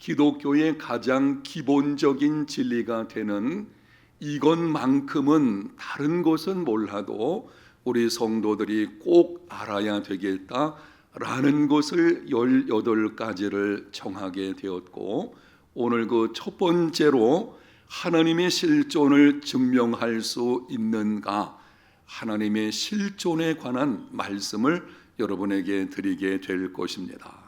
기독교의 가장 기본적인 진리가 되는 이것만큼은 다른 것은 몰라도 우리 성도들이 꼭 알아야 되겠다라는 것을 18가지를 정하게 되었고, 오늘 그 첫 번째로 하나님의 실존을 증명할 수 있는가, 하나님의 실존에 관한 말씀을 여러분에게 드리게 될 것입니다.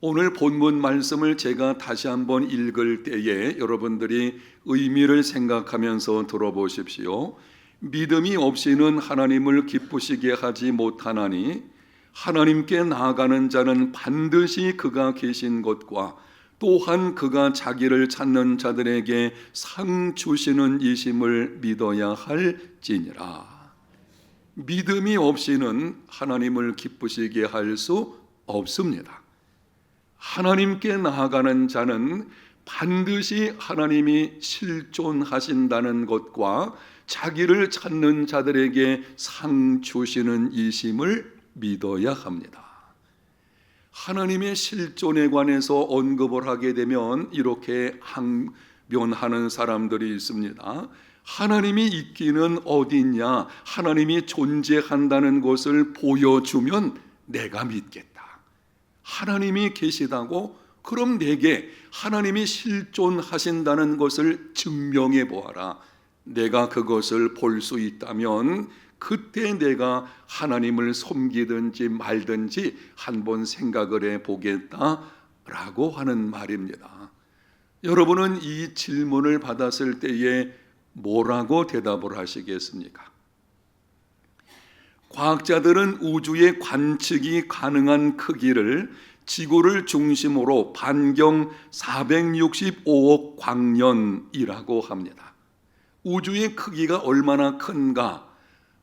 오늘 본문 말씀을 제가 다시 한번 읽을 때에 여러분들이 의미를 생각하면서 들어보십시오. 믿음이 없이는 하나님을 기쁘시게 하지 못하나니 하나님께 나아가는 자는 반드시 그가 계신 것과 또한 그가 자기를 찾는 자들에게 상 주시는 이심을 믿어야 할지니라. 믿음이 없이는 하나님을 기쁘시게 할 수 없습니다. 하나님께 나아가는 자는 반드시 하나님이 실존하신다는 것과 자기를 찾는 자들에게 상 주시는 이심을 믿어야 합니다. 하나님의 실존에 관해서 언급을 하게 되면 이렇게 항변하는 사람들이 있습니다. 하나님이 있기는 어디냐? 하나님이 존재한다는 것을 보여주면 내가 믿겠다. 하나님이 계시다고? 그럼 내게 하나님이 실존하신다는 것을 증명해 보아라. 내가 그것을 볼 수 있다면 그때 내가 하나님을 섬기든지 말든지 한번 생각을 해 보겠다라고 하는 말입니다. 여러분은 이 질문을 받았을 때에 뭐라고 대답을 하시겠습니까? 과학자들은 우주의 관측이 가능한 크기를 지구를 중심으로 반경 465억 광년이라고 합니다. 우주의 크기가 얼마나 큰가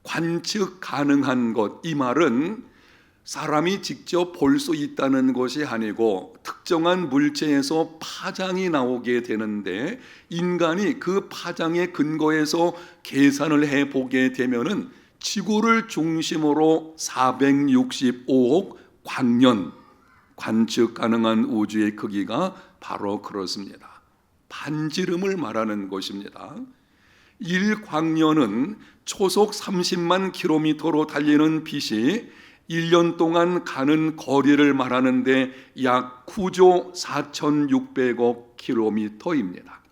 관측 가능한 것, 이 말은 사람이 직접 볼 수 있다는 것이 아니고 특정한 물체에서 파장이 나오게 되는데 인간이 그 파장의 근거에서 계산을 해보게 되면은 지구를 중심으로 465억 광년 관측 가능한 우주의 크기가 바로 그렇습니다. 반지름을 말하는 것입니다. 1광년은 초속 30만 킬로미터로 달리는 빛이 1년 동안 가는 거리를 말하는데 약 9조 4,600억 킬로미터입니다.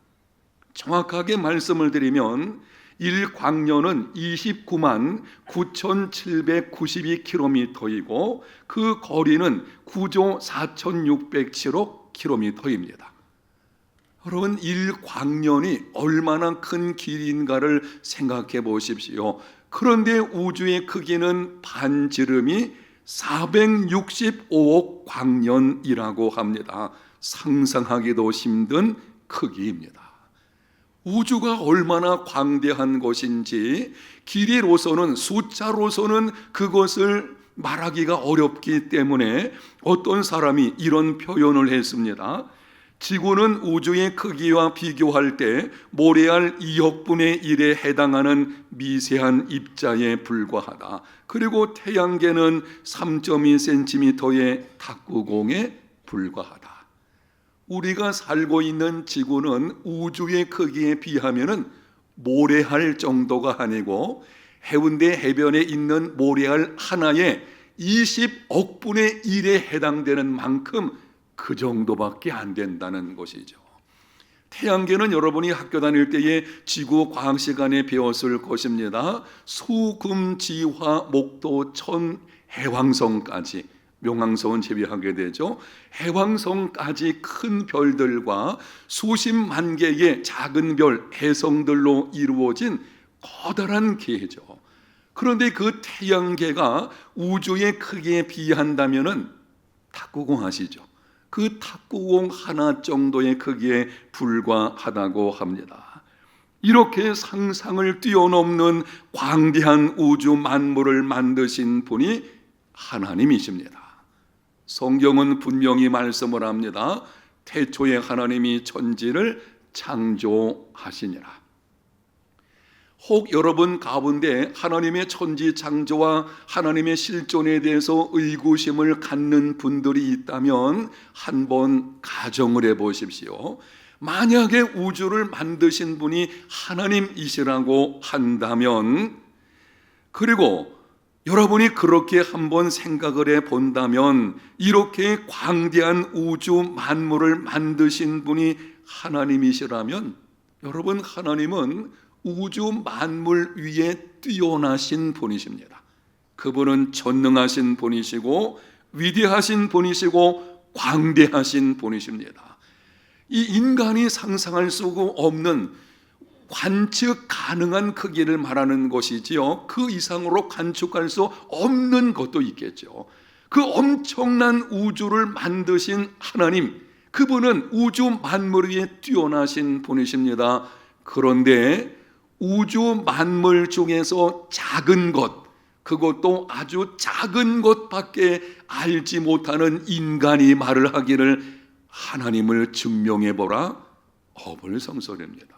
정확하게 말씀을 드리면 1광년은 29만 9,792km이고 그 거리는 9조 4,607억 km입니다. 여러분, 1광년이 얼마나 큰 길인가를 생각해 보십시오. 그런데 우주의 크기는 반지름이 465억 광년이라고 합니다. 상상하기도 힘든 크기입니다. 우주가 얼마나 광대한 것인지 길이로서는, 숫자로서는 그것을 말하기가 어렵기 때문에 어떤 사람이 이런 표현을 했습니다. 지구는 우주의 크기와 비교할 때 모래알 2억분의 1에 해당하는 미세한 입자에 불과하다. 그리고 태양계는 3.2cm의 탁구공에 불과하다. 우리가 살고 있는 지구는 우주의 크기에 비하면 모래알 정도가 아니고 해운대 해변에 있는 모래알 하나에 20억 분의 1에 해당되는 만큼 그 정도밖에 안 된다는 것이죠. 태양계는 여러분이 학교 다닐 때에 지구 과학 시간에 배웠을 것입니다. 수, 금, 지, 화, 목도, 천, 해왕성까지, 명왕성은 제외하게 되죠. 해왕성까지 큰 별들과 수십만 개의 작은 별, 해성들로 이루어진 커다란 계죠. 그런데 그 태양계가 우주의 크기에 비한다면은 탁구공 아시죠? 그 탁구공 하나 정도의 크기에 불과하다고 합니다. 이렇게 상상을 뛰어넘는 광대한 우주 만물을 만드신 분이 하나님이십니다. 성경은 분명히 말씀을 합니다. 태초에 하나님이 천지를 창조하시니라. 혹 여러분 가운데 하나님의 천지 창조와 하나님의 실존에 대해서 의구심을 갖는 분들이 있다면 한번 가정을 해보십시오. 만약에 우주를 만드신 분이 하나님이시라고 한다면, 그리고 여러분이 그렇게 한번 생각을 해 본다면, 이렇게 광대한 우주 만물을 만드신 분이 하나님이시라면, 여러분, 하나님은 우주 만물 위에 뛰어나신 분이십니다. 그분은 전능하신 분이시고 위대하신 분이시고 광대하신 분이십니다. 이 인간이 상상할 수 없는 관측 가능한 크기를 말하는 것이지요. 그 이상으로 관측할 수 없는 것도 있겠죠. 그 엄청난 우주를 만드신 하나님, 그분은 우주 만물 위에 뛰어나신 분이십니다. 그런데 우주 만물 중에서 작은 것, 그것도 아주 작은 것밖에 알지 못하는 인간이 말을 하기를 하나님을 증명해보라, 어불성설입니다.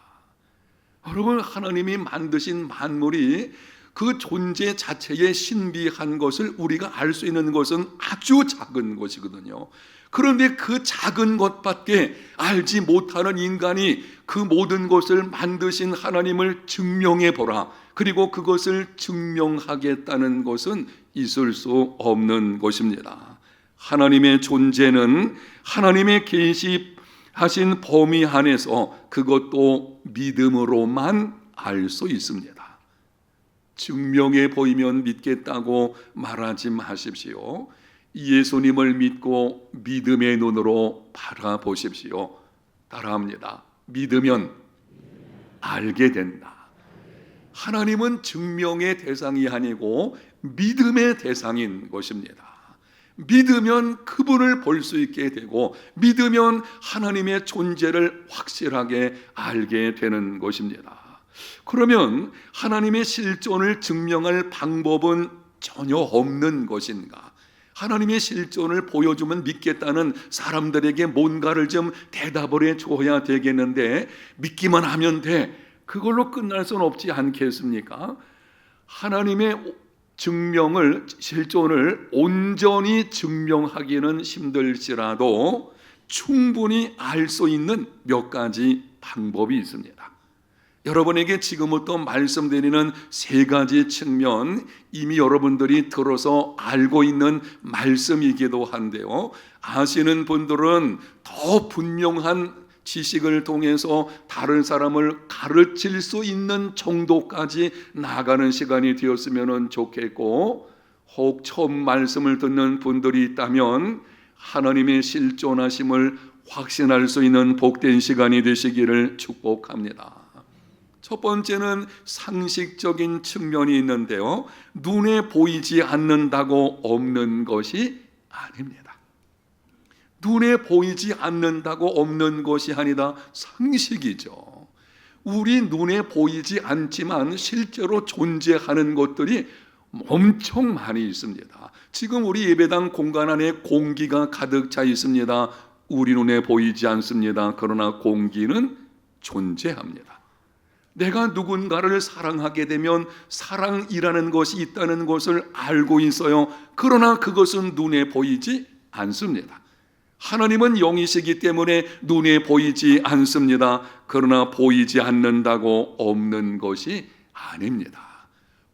여러분, 하나님이 만드신 만물이 그 존재 자체의 신비한 것을 우리가 알 수 있는 것은 아주 작은 것이거든요. 그런데 그 작은 것밖에 알지 못하는 인간이 그 모든 것을 만드신 하나님을 증명해 보라, 그리고 그것을 증명하겠다는 것은 있을 수 없는 것입니다. 하나님의 존재는 하나님의 계시하신 범위 안에서 그것도 믿음으로만 알 수 있습니다. 증명해 보이면 믿겠다고 말하지 마십시오. 예수님을 믿고 믿음의 눈으로 바라보십시오. 따라합니다. 믿으면 알게 된다. 하나님은 증명의 대상이 아니고 믿음의 대상인 것입니다. 믿으면 그분을 볼 수 있게 되고, 믿으면 하나님의 존재를 확실하게 알게 되는 것입니다. 그러면 하나님의 실존을 증명할 방법은 전혀 없는 것인가? 하나님의 실존을 보여주면 믿겠다는 사람들에게 뭔가를 좀 대답을 해줘야 되겠는데, 믿기만 하면 돼, 그걸로 끝날 수는 없지 않겠습니까? 하나님의 증명을, 실존을 온전히 증명하기는 힘들지라도 충분히 알 수 있는 몇 가지 방법이 있습니다. 여러분에게 지금부터 말씀드리는 세 가지 측면, 이미 여러분들이 들어서 알고 있는 말씀이기도 한데요, 아시는 분들은 더 분명한 지식을 통해서 다른 사람을 가르칠 수 있는 정도까지 나아가는 시간이 되었으면 좋겠고, 혹 처음 말씀을 듣는 분들이 있다면 하나님의 실존하심을 확신할 수 있는 복된 시간이 되시기를 축복합니다. 첫 번째는 상식적인 측면이 있는데요, 눈에 보이지 않는다고 없는 것이 아닙니다. 눈에 보이지 않는다고 없는 것이 아니다, 상식이죠. 우리 눈에 보이지 않지만 실제로 존재하는 것들이 엄청 많이 있습니다. 지금 우리 예배당 공간 안에 공기가 가득 차 있습니다. 우리 눈에 보이지 않습니다. 그러나 공기는 존재합니다. 내가 누군가를 사랑하게 되면 사랑이라는 것이 있다는 것을 알고 있어요. 그러나 그것은 눈에 보이지 않습니다. 하나님은 영이시기 때문에 눈에 보이지 않습니다. 그러나 보이지 않는다고 없는 것이 아닙니다.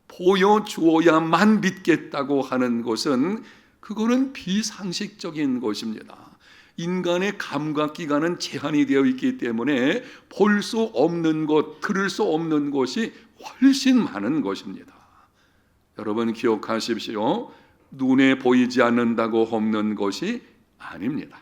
보여주어야만 믿겠다고 하는 것은, 그거는 비상식적인 것입니다. 인간의 감각기관은 제한이 되어 있기 때문에 볼 수 없는 것, 들을 수 없는 것이 훨씬 많은 것입니다. 여러분 기억하십시오. 눈에 보이지 않는다고 없는 것이 아닙니다.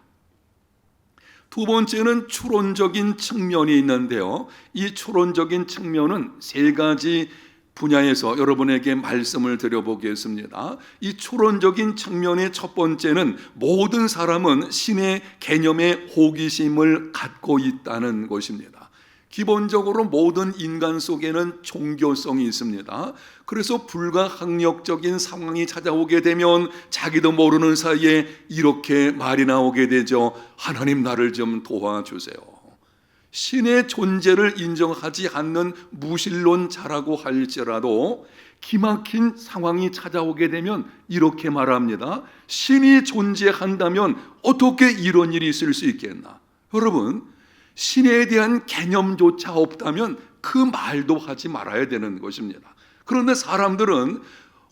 두 번째는 추론적인 측면이 있는데요, 이 추론적인 측면은 세 가지 분야에서 여러분에게 말씀을 드려보겠습니다. 이 추론적인 측면의 첫 번째는 모든 사람은 신의 개념에 호기심을 갖고 있다는 것입니다. 기본적으로 모든 인간 속에는 종교성이 있습니다. 그래서 불가항력적인 상황이 찾아오게 되면 자기도 모르는 사이에 이렇게 말이 나오게 되죠. 하나님, 나를 좀 도와주세요. 신의 존재를 인정하지 않는 무신론자라고 할지라도 기막힌 상황이 찾아오게 되면 이렇게 말합니다. 신이 존재한다면 어떻게 이런 일이 있을 수 있겠나? 여러분, 신에 대한 개념조차 없다면 그 말도 하지 말아야 되는 것입니다. 그런데 사람들은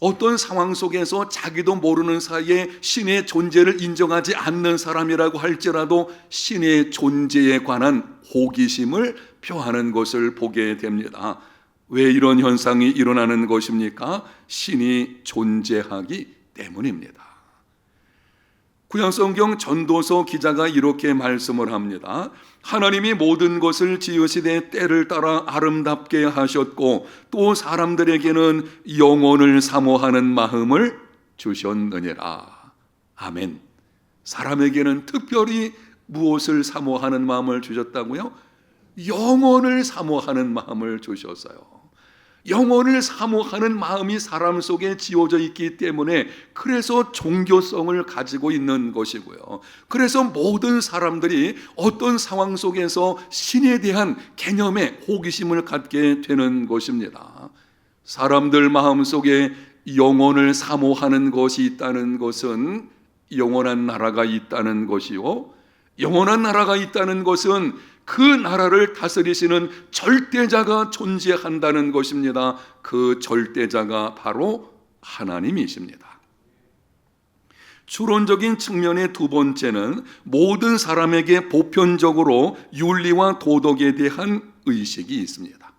어떤 상황 속에서 자기도 모르는 사이에 신의 존재를 인정하지 않는 사람이라고 할지라도 신의 존재에 관한 호기심을 표하는 것을 보게 됩니다. 왜 이런 현상이 일어나는 것입니까? 신이 존재하기 때문입니다. 구약성경 전도서 기자가 이렇게 말씀을 합니다. 하나님이 모든 것을 지으시되 때를 따라 아름답게 하셨고 또 사람들에게는 영혼을 사모하는 마음을 주셨느니라. 아멘. 사람에게는 특별히 무엇을 사모하는 마음을 주셨다고요? 영혼을 사모하는 마음을 주셨어요. 영혼을 사모하는 마음이 사람 속에 지어져 있기 때문에 그래서 종교성을 가지고 있는 것이고요. 그래서 모든 사람들이 어떤 상황 속에서 신에 대한 개념에 호기심을 갖게 되는 것입니다. 사람들 마음 속에 영혼을 사모하는 것이 있다는 것은 영원한 나라가 있다는 것이요, 영원한 나라가 있다는 것은 그 나라를 다스리시는 절대자가 존재한다는 것입니다. 그 절대자가 바로 하나님이십니다. 추론적인 측면의 두 번째는 모든 사람에게 보편적으로 윤리와 도덕에 대한 의식이 있습니다.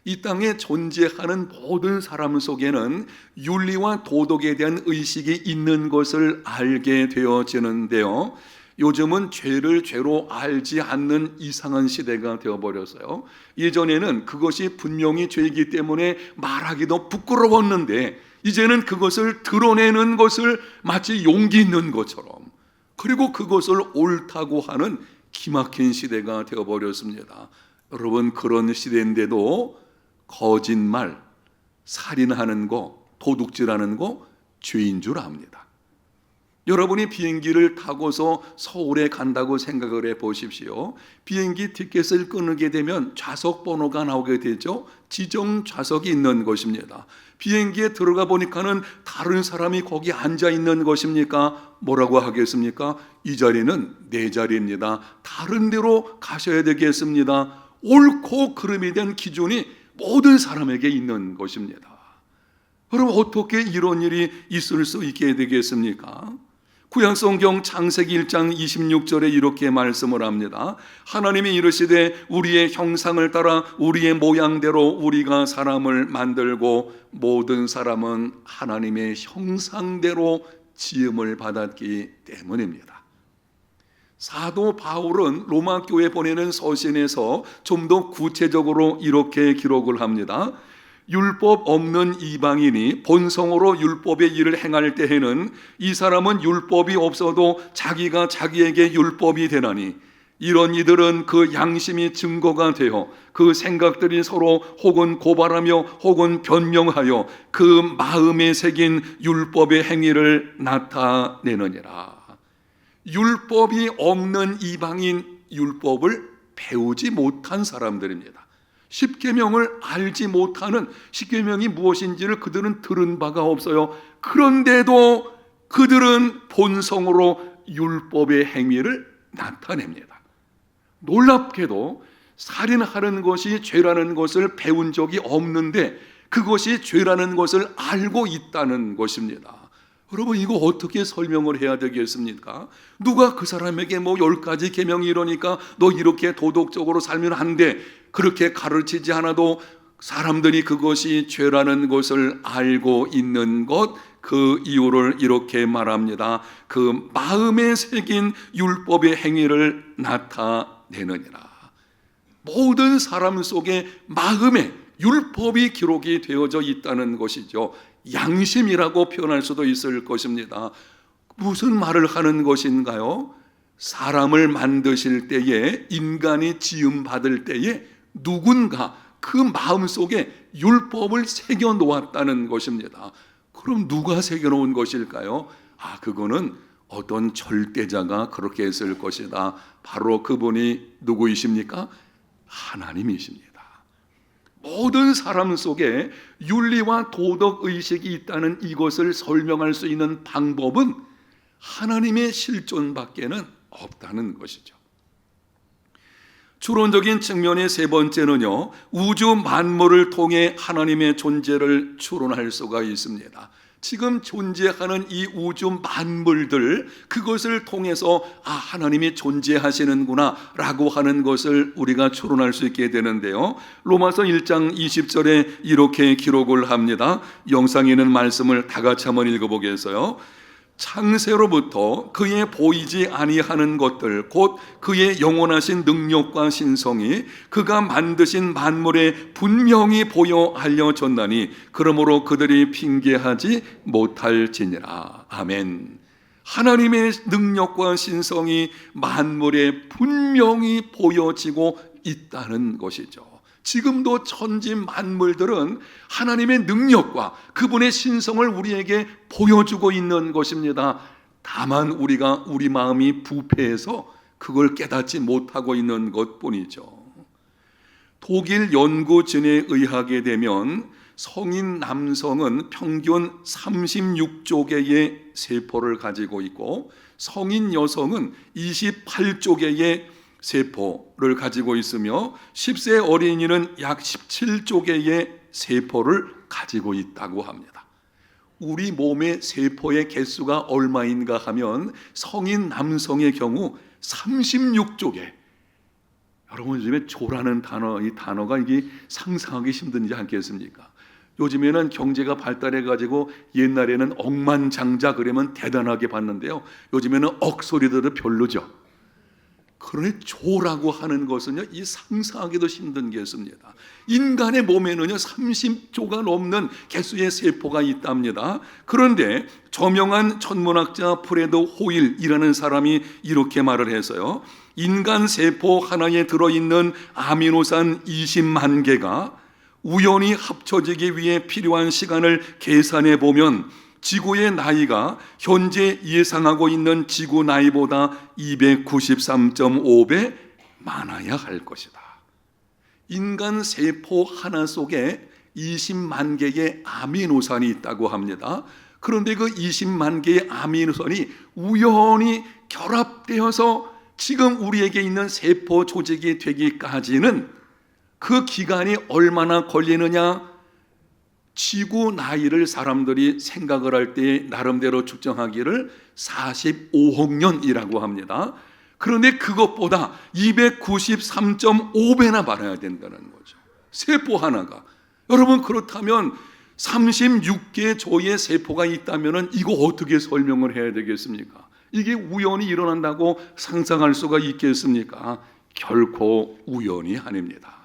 이 땅에 존재하는 모든 사람 속에는 윤리와 도덕에 대한 의식이 있는 것을 알게 되어지는데요, 요즘은 죄를 죄로 알지 않는 이상한 시대가 되어버렸어요. 예전에는 그것이 분명히 죄이기 때문에 말하기도 부끄러웠는데 이제는 그것을 드러내는 것을 마치 용기 있는 것처럼, 그리고 그것을 옳다고 하는 기막힌 시대가 되어버렸습니다. 여러분, 그런 시대인데도 거짓말, 살인하는 거, 도둑질하는 거 죄인 줄 압니다. 여러분이 비행기를 타고서 서울에 간다고 생각을 해 보십시오. 비행기 티켓을 끊게 되면 좌석 번호가 나오게 되죠. 지정 좌석이 있는 것입니다. 비행기에 들어가 보니까는 다른 사람이 거기 앉아 있는 것입니까? 뭐라고 하겠습니까? 이 자리는 내 자리입니다. 다른 데로 가셔야 되겠습니다. 옳고 그름에 대한 기준이 모든 사람에게 있는 것입니다. 여러분, 어떻게 이런 일이 있을 수 있게 되겠습니까? 구약성경 창세기 1장 26절에 이렇게 말씀을 합니다. 하나님이 이르시되 우리의 형상을 따라 우리의 모양대로 우리가 사람을 만들고 모든 사람은 하나님의 형상대로 지음을 받았기 때문입니다. 사도 바울은 로마 교회 보내는 서신에서 좀 더 구체적으로 이렇게 기록을 합니다. 율법 없는 이방인이 본성으로 율법의 일을 행할 때에는 이 사람은 율법이 없어도 자기가 자기에게 율법이 되나니 이런 이들은 그 양심이 증거가 되어 그 생각들이 서로 혹은 고발하며 혹은 변명하여 그 마음에 새긴 율법의 행위를 나타내느니라. 율법이 없는 이방인, 율법을 배우지 못한 사람들입니다. 십계명을 알지 못하는, 십계명이 무엇인지를 그들은 들은 바가 없어요. 그런데도 그들은 본성으로 율법의 행위를 나타냅니다. 놀랍게도 살인하는 것이 죄라는 것을 배운 적이 없는데 그것이 죄라는 것을 알고 있다는 것입니다. 여러분, 이거 어떻게 설명을 해야 되겠습니까? 누가 그 사람에게 10가지 계명이 이러니까 너 이렇게 도덕적으로 살면 안 돼, 그렇게 가르치지 않아도 사람들이 그것이 죄라는 것을 알고 있는 것, 그 이유를 이렇게 말합니다. 그 마음에 새긴 율법의 행위를 나타내느니라. 모든 사람 속에 마음에 율법이 기록이 되어져 있다는 것이죠. 양심이라고 표현할 수도 있을 것입니다. 무슨 말을 하는 것인가요? 사람을 만드실 때에, 인간이 지음받을 때에 누군가 그 마음속에 율법을 새겨 놓았다는 것입니다. 그럼 누가 새겨 놓은 것일까요? 그거는 어떤 절대자가 그렇게 했을 것이다. 바로 그분이 누구이십니까? 하나님이십니다. 모든 사람 속에 윤리와 도덕의식이 있다는 이것을 설명할 수 있는 방법은 하나님의 실존밖에는 없다는 것이죠. 추론적인 측면의 세 번째는요, 우주 만물을 통해 하나님의 존재를 추론할 수가 있습니다. 지금 존재하는 이 우주 만물들, 그것을 통해서 하나님이 존재하시는구나 라고 하는 것을 우리가 추론할 수 있게 되는데요, 로마서 1장 20절에 이렇게 기록을 합니다. 영상에 있는 말씀을 다 같이 한번 읽어보겠어요. 창세로부터 그의 보이지 아니하는 것들, 곧 그의 영원하신 능력과 신성이 그가 만드신 만물에 분명히 보여 알려졌나니 그러므로 그들이 핑계하지 못할지니라. 아멘. 하나님의 능력과 신성이 만물에 분명히 보여지고 있다는 것이죠. 지금도 천지 만물들은 하나님의 능력과 그분의 신성을 우리에게 보여주고 있는 것입니다. 다만 우리가 우리 마음이 부패해서 그걸 깨닫지 못하고 있는 것뿐이죠. 독일 연구진에 의하게 되면 성인 남성은 평균 36조 개의 세포를 가지고 있고 성인 여성은 28조 개의 세포를 가지고 있으며 10세 어린이는 약 17조 개의 세포를 가지고 있다고 합니다. 우리 몸의 세포의 개수가 얼마인가 하면 성인 남성의 경우 36조 개. 여러분, 요즘에 조라는 단어, 이 단어가 이게 상상하기 힘들지 않겠습니까? 요즘에는 경제가 발달해가지고 옛날에는 억만장자 그러면 대단하게 봤는데요, 요즘에는 억소리들도 별로죠. 그러니 조라고 하는 것은요, 이 상상하기도 힘든 개수입니다. 인간의 몸에는요 30조가 넘는 개수의 세포가 있답니다. 그런데 저명한 천문학자 프레드 호일이라는 사람이 이렇게 말을 해서요, 인간 세포 하나에 들어있는 아미노산 20만 개가 우연히 합쳐지기 위해 필요한 시간을 계산해 보면 지구의 나이가 현재 예상하고 있는 지구 나이보다 293.5배 많아야 할 것이다. 인간 세포 하나 속에 20만 개의 아미노산이 있다고 합니다. 그런데 그 20만 개의 아미노산이 우연히 결합되어서 지금 우리에게 있는 세포 조직이 되기까지는 그 기간이 얼마나 걸리느냐? 지구 나이를 사람들이 생각을 할 때 나름대로 측정하기를 45억 년이라고 합니다. 그런데 그것보다 293.5배나 많아야 된다는 거죠. 세포 하나가. 여러분, 그렇다면 36개 조의 세포가 있다면 이거 어떻게 설명을 해야 되겠습니까? 이게 우연히 일어난다고 상상할 수가 있겠습니까? 결코 우연이 아닙니다.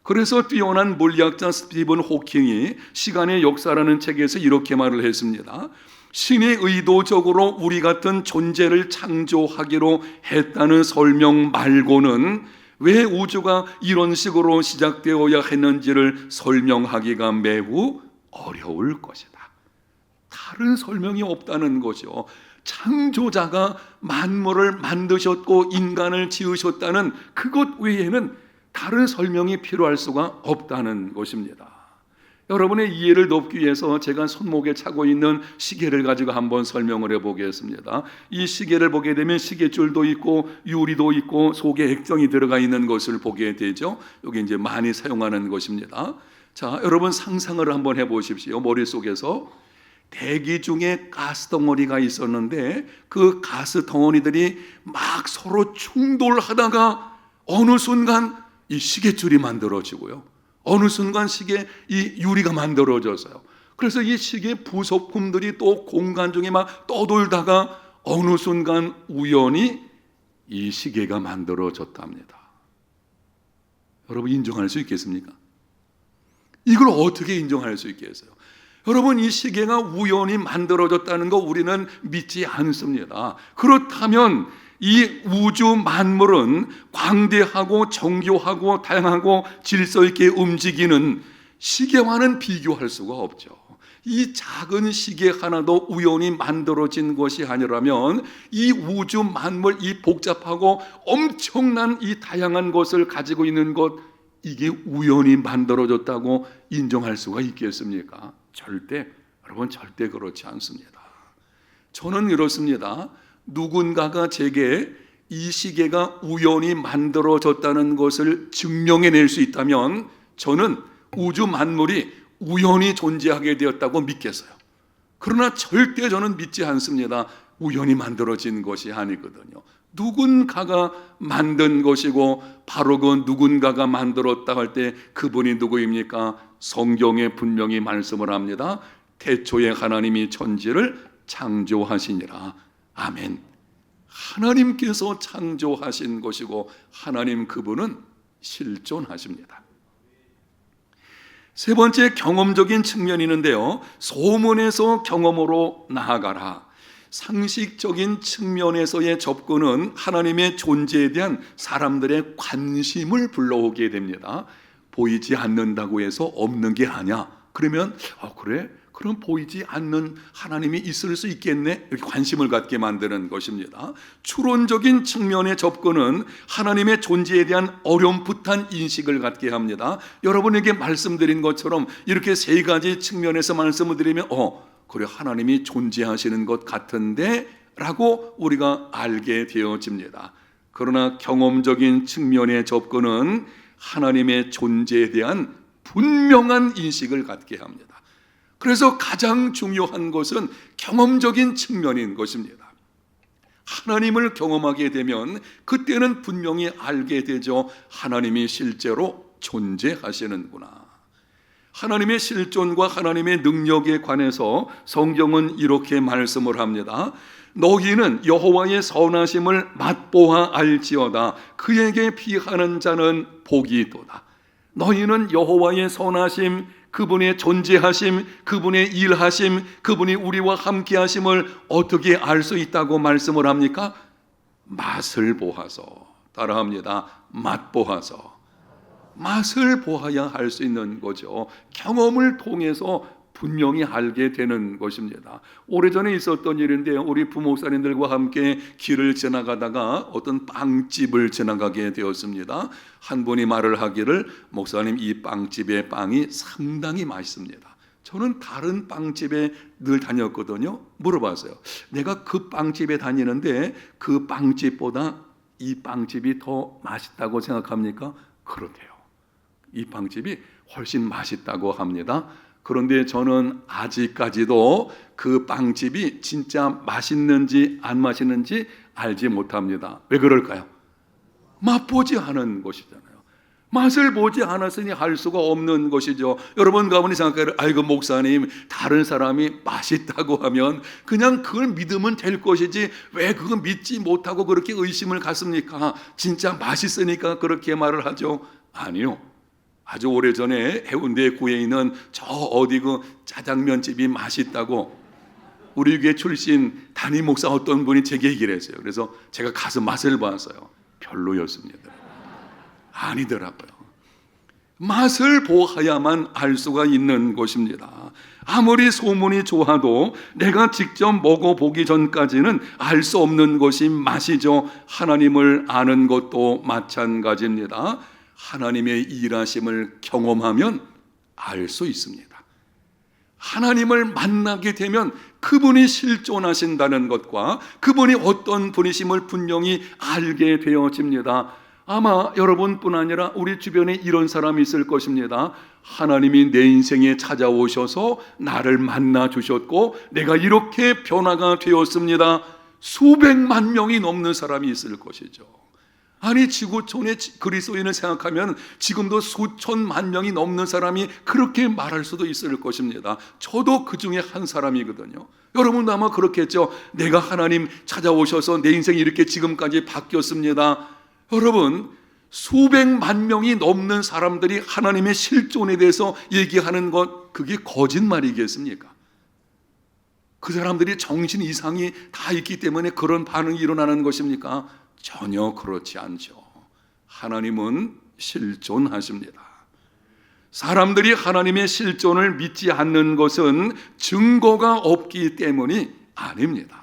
그래서 뛰어난 물리학자 스티븐 호킹이 시간의 역사라는 책에서 이렇게 말을 했습니다. 신이 의도적으로 우리 같은 존재를 창조하기로 했다는 설명 말고는 왜 우주가 이런 식으로 시작되어야 했는지를 설명하기가 매우 어려울 것이다. 다른 설명이 없다는 거죠. 창조자가 만물을 만드셨고 인간을 지으셨다는 그것 외에는 다른 설명이 필요할 수가 없다는 것입니다. 여러분의 이해를 돕기 위해서 제가 손목에 차고 있는 시계를 가지고 한번 설명을 해보겠습니다. 이 시계를 보게 되면 시계줄도 있고 유리도 있고 속에 액정이 들어가 있는 것을 보게 되죠. 여기 이제 많이 사용하는 것입니다. 자, 여러분 상상을 한번 해보십시오. 머릿속에서 대기 중에 가스 덩어리가 있었는데 그 가스 덩어리들이 막 서로 충돌하다가 어느 순간 이 시계줄이 만들어지고요, 어느 순간 시계 이 유리가 만들어져서요. 그래서 이 시계 부속품들이 또 공간 중에 막 떠돌다가 어느 순간 우연히 이 시계가 만들어졌답니다. 여러분, 인정할 수 있겠습니까? 이걸 어떻게 인정할 수 있겠어요? 여러분, 이 시계가 우연히 만들어졌다는 거 우리는 믿지 않습니다. 그렇다면 이 우주 만물은 광대하고 정교하고 다양하고 질서 있게 움직이는 시계와는 비교할 수가 없죠. 이 작은 시계 하나도 우연히 만들어진 것이 아니라면 이 우주 만물, 이 복잡하고 엄청난 이 다양한 것을 가지고 있는 것, 이게 우연히 만들어졌다고 인정할 수가 있겠습니까? 여러분 절대 그렇지 않습니다. 저는 이렇습니다. 누군가가 제게 이 시계가 우연히 만들어졌다는 것을 증명해낼 수 있다면 저는 우주 만물이 우연히 존재하게 되었다고 믿겠어요. 그러나 절대 저는 믿지 않습니다. 우연히 만들어진 것이 아니거든요. 누군가가 만든 것이고 바로 그 누군가가 만들었다 할 때 그분이 누구입니까? 성경에 분명히 말씀을 합니다. 태초에 하나님이 천지를 창조하시니라. 아멘. 하나님께서 창조하신 것이고 하나님 그분은 실존하십니다. 세 번째, 경험적인 측면이 있는데요. 소문에서 경험으로 나아가라. 상식적인 측면에서의 접근은 하나님의 존재에 대한 사람들의 관심을 불러오게 됩니다. 보이지 않는다고 해서 없는 게 아니야. 그러면 그래? 그럼 보이지 않는 하나님이 있을 수 있겠네? 이렇게 관심을 갖게 만드는 것입니다. 추론적인 측면의 접근은 하나님의 존재에 대한 어렴풋한 인식을 갖게 합니다. 여러분에게 말씀드린 것처럼 이렇게 세 가지 측면에서 말씀을 드리면 그래, 하나님이 존재하시는 것 같은데 라고 우리가 알게 되어집니다. 그러나 경험적인 측면의 접근은 하나님의 존재에 대한 분명한 인식을 갖게 합니다. 그래서 가장 중요한 것은 경험적인 측면인 것입니다. 하나님을 경험하게 되면 그때는 분명히 알게 되죠. 하나님이 실제로 존재하시는구나. 하나님의 실존과 하나님의 능력에 관해서 성경은 이렇게 말씀을 합니다. 너희는 여호와의 선하심을 맛보아 알지어다. 그에게 피하는 자는 복이도다. 너희는 여호와의 선하심, 그분의 존재하심, 그분의 일하심, 그분이 우리와 함께 하심을 어떻게 알 수 있다고 말씀을 합니까? 맛을 보아서. 따라합니다. 맛보아서. 맛을 보아야 할 수 있는 거죠. 경험을 통해서 분명히 알게 되는 것입니다. 오래전에 있었던 일인데 우리 부목사님들과 함께 길을 지나가다가 어떤 빵집을 지나가게 되었습니다. 한 분이 말을 하기를, 목사님, 이 빵집의 빵이 상당히 맛있습니다. 저는 다른 빵집에 늘 다녔거든요. 물어봤어요. 내가 그 빵집에 다니는데 그 빵집보다 이 빵집이 더 맛있다고 생각합니까? 그렇대요. 이 빵집이 훨씬 맛있다고 합니다. 그런데 저는 아직까지도 그 빵집이 진짜 맛있는지 안 맛있는지 알지 못합니다. 왜 그럴까요? 맛보지 않은 것이잖아요. 맛을 보지 않았으니 할 수가 없는 것이죠. 여러분 가만히 생각해요. 아이고 목사님, 다른 사람이 맛있다고 하면 그냥 그걸 믿으면 될 것이지 왜 그거 믿지 못하고 그렇게 의심을 갖습니까? 진짜 맛있으니까 그렇게 말을 하죠. 아니요. 아주 오래전에 해운대 구에 있는 저 어디 그 짜장면집이 맛있다고 우리 교회 출신 담임 목사 어떤 분이 제게 얘기를 했어요. 그래서 제가 가서 맛을 봤어요. 별로였습니다. 아니더라고요. 맛을 보아야만 알 수가 있는 것입니다. 아무리 소문이 좋아도 내가 직접 먹어보기 전까지는 알 수 없는 것이 맛이죠. 하나님을 아는 것도 마찬가지입니다. 하나님의 일하심을 경험하면 알 수 있습니다. 하나님을 만나게 되면 그분이 실존하신다는 것과 그분이 어떤 분이심을 분명히 알게 되어집니다. 아마 여러분뿐 아니라 우리 주변에 이런 사람이 있을 것입니다. 하나님이 내 인생에 찾아오셔서 나를 만나 주셨고 내가 이렇게 변화가 되었습니다. 수백만 명이 넘는 사람이 있을 것이죠. 아니 지구촌의 그리스도인을 생각하면 지금도 수천만 명이 넘는 사람이 그렇게 말할 수도 있을 것입니다. 저도 그 중에 한 사람이거든요. 여러분도 아마 그렇겠죠. 내가 하나님 찾아오셔서 내 인생이 이렇게 지금까지 바뀌었습니다. 여러분, 수백만 명이 넘는 사람들이 하나님의 실존에 대해서 얘기하는 것, 그게 거짓말이겠습니까? 그 사람들이 정신 이상이 다 있기 때문에 그런 반응이 일어나는 것입니까? 전혀 그렇지 않죠. 하나님은 실존하십니다. 사람들이 하나님의 실존을 믿지 않는 것은 증거가 없기 때문이 아닙니다.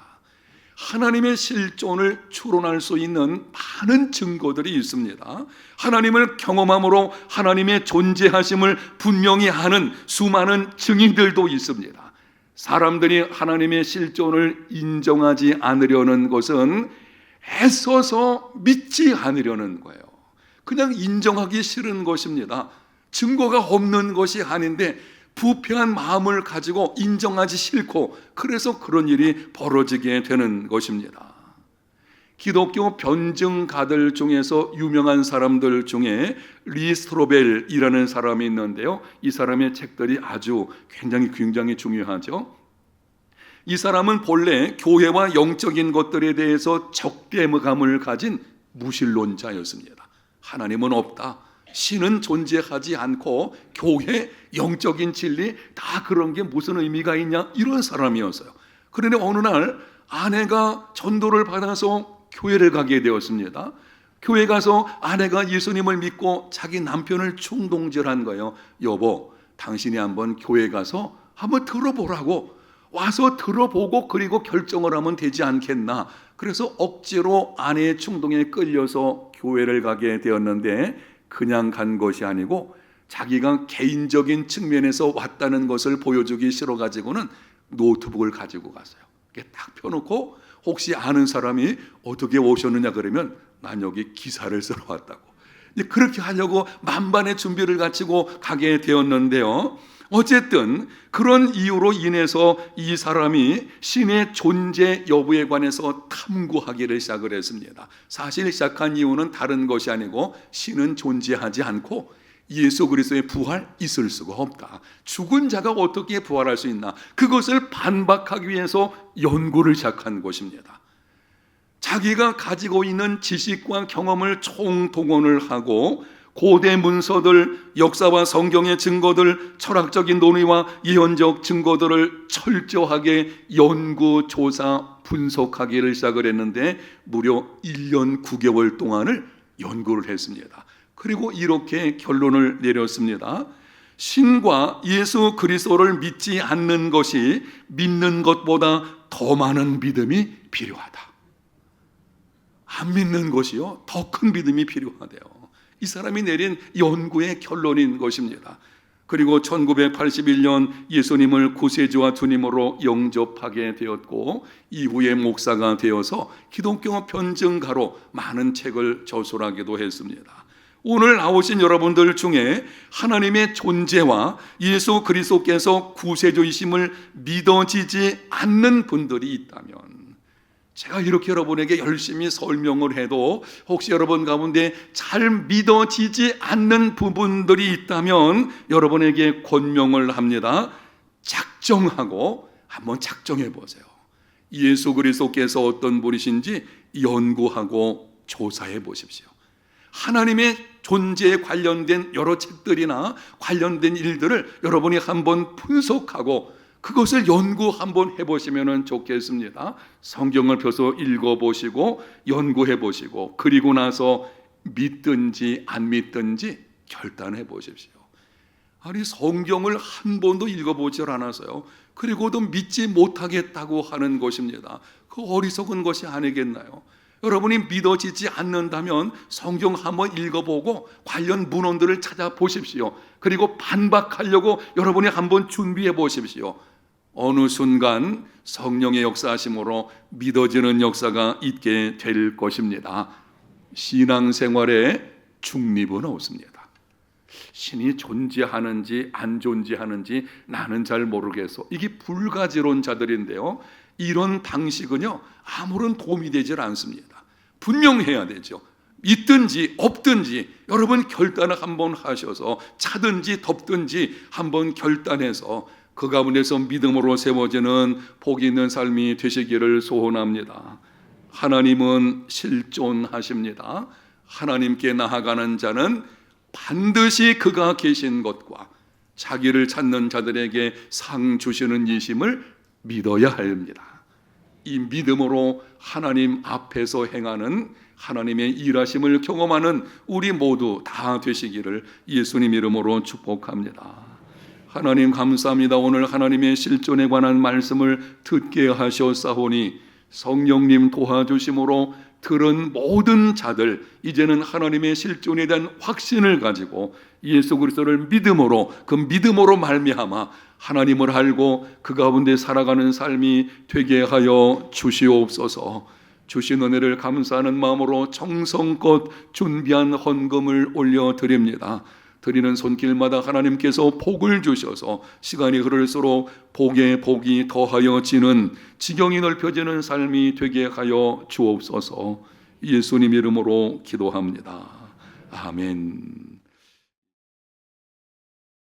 하나님의 실존을 추론할 수 있는 많은 증거들이 있습니다. 하나님을 경험함으로 하나님의 존재하심을 분명히 하는 수많은 증인들도 있습니다. 사람들이 하나님의 실존을 인정하지 않으려는 것은 애써서 믿지 않으려는 거예요. 그냥 인정하기 싫은 것입니다. 증거가 없는 것이 아닌데 부패한 마음을 가지고 인정하지 싫고, 그래서 그런 일이 벌어지게 되는 것입니다. 기독교 변증가들 중에서 유명한 사람들 중에 리 스트로벨이라는 사람이 있는데요, 이 사람의 책들이 아주 굉장히 중요하죠. 이 사람은 본래 교회와 영적인 것들에 대해서 적대감을 가진 무신론자였습니다. 하나님은 없다, 신은 존재하지 않고 교회, 영적인 진리 다 그런 게 무슨 의미가 있냐, 이런 사람이었어요. 그런데 어느 날 아내가 전도를 받아서 교회를 가게 되었습니다. 교회 가서 아내가 예수님을 믿고 자기 남편을 충동질한 거예요. 여보, 당신이 한번 교회 가서 한번 들어보라고, 와서 들어보고 그리고 결정을 하면 되지 않겠나. 그래서 억지로 아내의 충동에 끌려서 교회를 가게 되었는데, 그냥 간 것이 아니고 자기가 개인적인 측면에서 왔다는 것을 보여주기 싫어 가지고는 노트북을 가지고 갔어요. 딱 펴놓고 혹시 아는 사람이 어떻게 오셨느냐 그러면 난 여기 기사를 쓰러 왔다고. 그렇게 하려고 만반의 준비를 갖추고 가게 되었는데요, 어쨌든 그런 이유로 인해서 이 사람이 신의 존재 여부에 관해서 탐구하기를 시작을 했습니다. 사실 시작한 이유는 다른 것이 아니고 신은 존재하지 않고 예수 그리스도의 부활 있을 수가 없다, 죽은 자가 어떻게 부활할 수 있나, 그것을 반박하기 위해서 연구를 시작한 것입니다. 자기가 가지고 있는 지식과 경험을 총동원을 하고 고대 문서들, 역사와 성경의 증거들, 철학적인 논의와 예언적 증거들을 철저하게 연구, 조사, 분석하기를 시작을 했는데 무려 1년 9개월 동안을 연구를 했습니다. 그리고 이렇게 결론을 내렸습니다. 신과 예수 그리스도를 믿지 않는 것이 믿는 것보다 더 많은 믿음이 필요하다. 안 믿는 것이요, 더 큰 믿음이 필요하대요. 이 사람이 내린 연구의 결론인 것입니다. 그리고 1981년 예수님을 구세주와 주님으로 영접하게 되었고, 이후에 목사가 되어서 기독교 변증가로 많은 책을 저술하기도 했습니다. 오늘 나오신 여러분들 중에 하나님의 존재와 예수 그리스도께서 구세주이심을 믿어지지 않는 분들이 있다면, 제가 이렇게 여러분에게 열심히 설명을 해도 혹시 여러분 가운데 잘 믿어지지 않는 부분들이 있다면 여러분에게 권명을 합니다. 작정하고 한번 작정해 보세요. 예수 그리스도께서 어떤 분이신지 연구하고 조사해 보십시오. 하나님의 존재에 관련된 여러 책들이나 관련된 일들을 여러분이 한번 분석하고 그것을 연구 한번 해보시면 좋겠습니다. 성경을 펴서 읽어보시고 연구해 보시고, 그리고 나서 믿든지 안 믿든지 결단해 보십시오. 아니, 성경을 한 번도 읽어보질 않아서요, 그리고도 믿지 못하겠다고 하는 것입니다. 그 어리석은 것이 아니겠나요? 여러분이 믿어지지 않는다면 성경 한번 읽어보고 관련 문헌들을 찾아보십시오. 그리고 반박하려고 여러분이 한번 준비해 보십시오. 어느 순간 성령의 역사하심으로 믿어지는 역사가 있게 될 것입니다. 신앙생활에 중립은 없습니다. 신이 존재하는지 안 존재하는지 나는 잘 모르겠어, 이게 불가지론자들인데요, 이런 방식은요 아무런 도움이 되질 않습니다. 분명해야 되죠. 있든지 없든지 여러분 결단을 한번 하셔서 차든지 덥든지 한번 결단해서 그 가운데서 믿음으로 세워지는 복 있는 삶이 되시기를 소원합니다. 하나님은 실존하십니다. 하나님께 나아가는 자는 반드시 그가 계신 것과 자기를 찾는 자들에게 상 주시는 이심을 믿어야 합니다. 이 믿음으로 하나님 앞에서 행하는 하나님의 일하심을 경험하는 우리 모두 다 되시기를 예수님 이름으로 축복합니다. 하나님 감사합니다. 오늘 하나님의 실존에 관한 말씀을 듣게 하셨사오니 성령님 도와주심으로 들은 모든 자들 이제는 하나님의 실존에 대한 확신을 가지고 예수 그리스도를 믿음으로 그 믿음으로 말미암아 하나님을 알고 그 가운데 살아가는 삶이 되게 하여 주시옵소서. 주신 은혜를 감사하는 마음으로 정성껏 준비한 헌금을 올려드립니다. 드리는 손길마다 하나님께서 복을 주셔서 시간이 흐를수록 복에 복이 더하여지는 지경이 넓혀지는 삶이 되게 하여 주옵소서. 예수님 이름으로 기도합니다. 아멘.